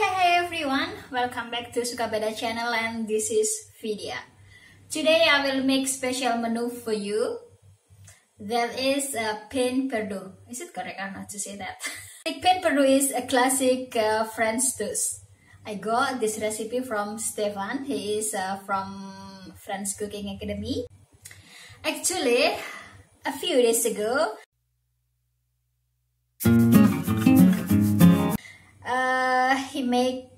Hi everyone, welcome back to SukaBeda channel, and this is Fidia. Today I will make special menu for you. That is PERDU. Is it correct or not to say that? PERDU is a classic French dish. I got this recipe from Stephane. He is from French Cooking Academy. Actually, a few days ago, he made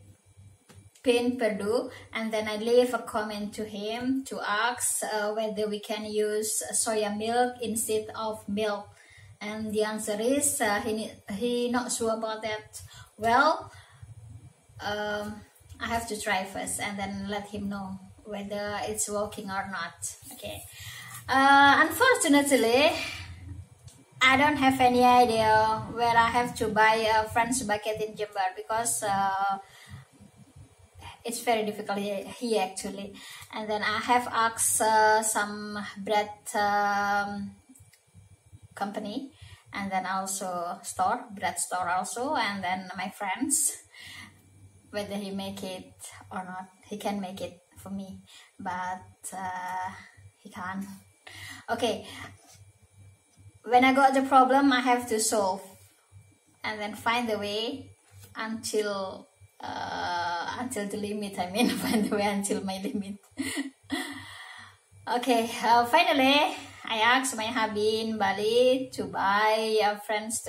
PERDU, and then I leave a comment to him to ask whether we can use soya milk instead of milk, and the answer is he not sure about that. Well, I have to try first and then let him know whether it's working or not. Okay. Unfortunately, I don't have any idea where I have to buy a French baguette in Jember, because it's very difficult here actually. And then I have asked some bread company, and then also bread store also, and then my friends, whether he make it or not. He can make it for me, but he can't. Okay. When I got the problem, I have to solve and then find the way until the limit. I mean, find the way until my limit. Okay, finally, I asked my hubby in Bali to buy a French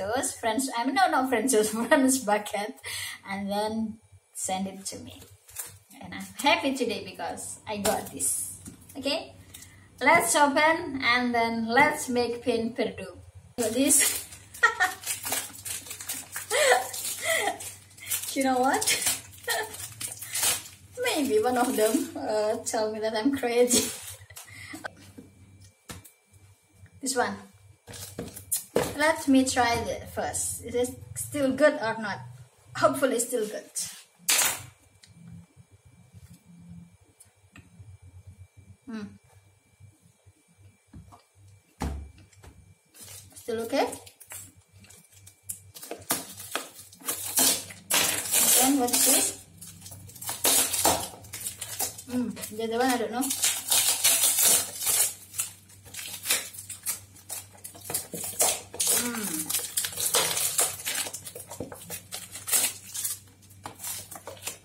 bucket, and then send it to me. And I'm happy today because I got this. Okay. Let's open and then let's make PERDU. This, you know what? Maybe one of them tell me that I'm crazy. This one. Let me try it first. Is it still good or not? Hopefully still good. Still okay? Then what is this? The other one I don't know.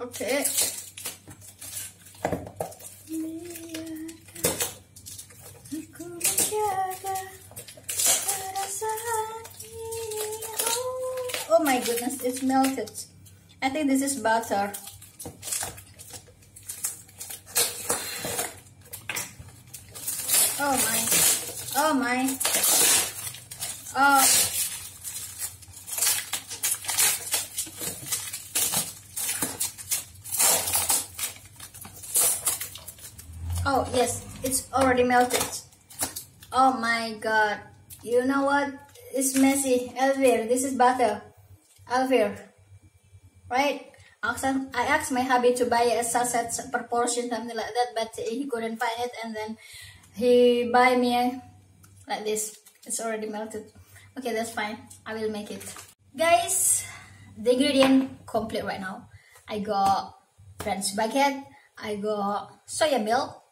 Okay. Oh my goodness, it's melted. I think this is butter. Oh my. Oh my. Oh. Oh yes, it's already melted. Oh my god. You know what? It's messy. Elvir, this is butter. Elvir, right? I asked my hubby to buy a sachet per portion, something like that, but he couldn't find it, and then he buy me like this. It's already melted. Okay, that's fine. I will make it. Guys, the ingredient complete right now. I got French baguette, I got soya milk,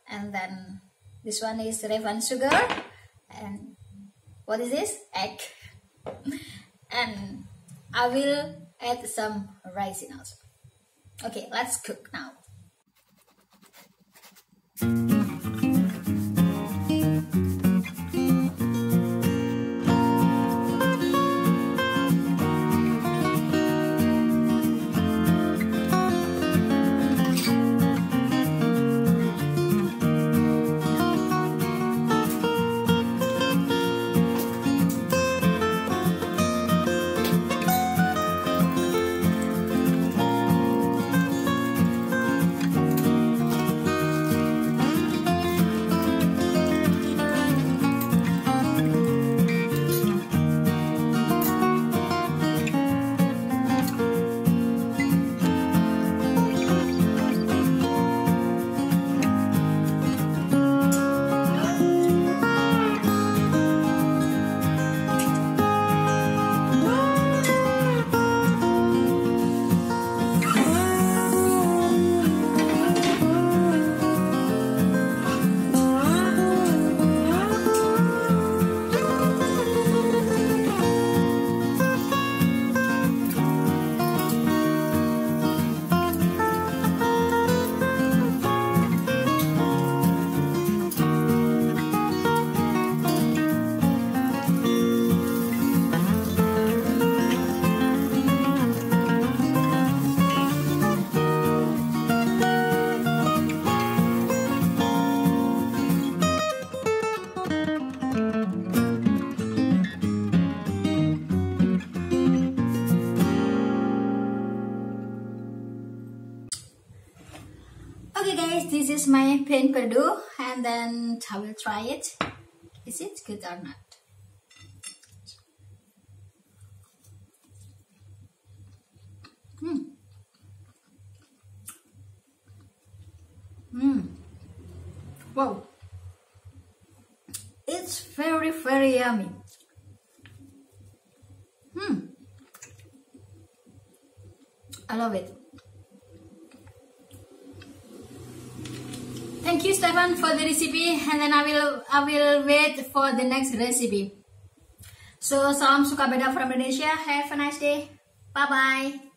and then this one is refined sugar, and what is this? Egg. And I will add some rice in also. Okay, let's cook now. guys, this is my pen PERDU, and then I will try it. Is it good or not? Wow, it's very, very yummy. I love it. Thank you, Stephane, for the recipe, and then I will wait for the next recipe. So, salam suka beda from Indonesia. Have a nice day. Bye bye.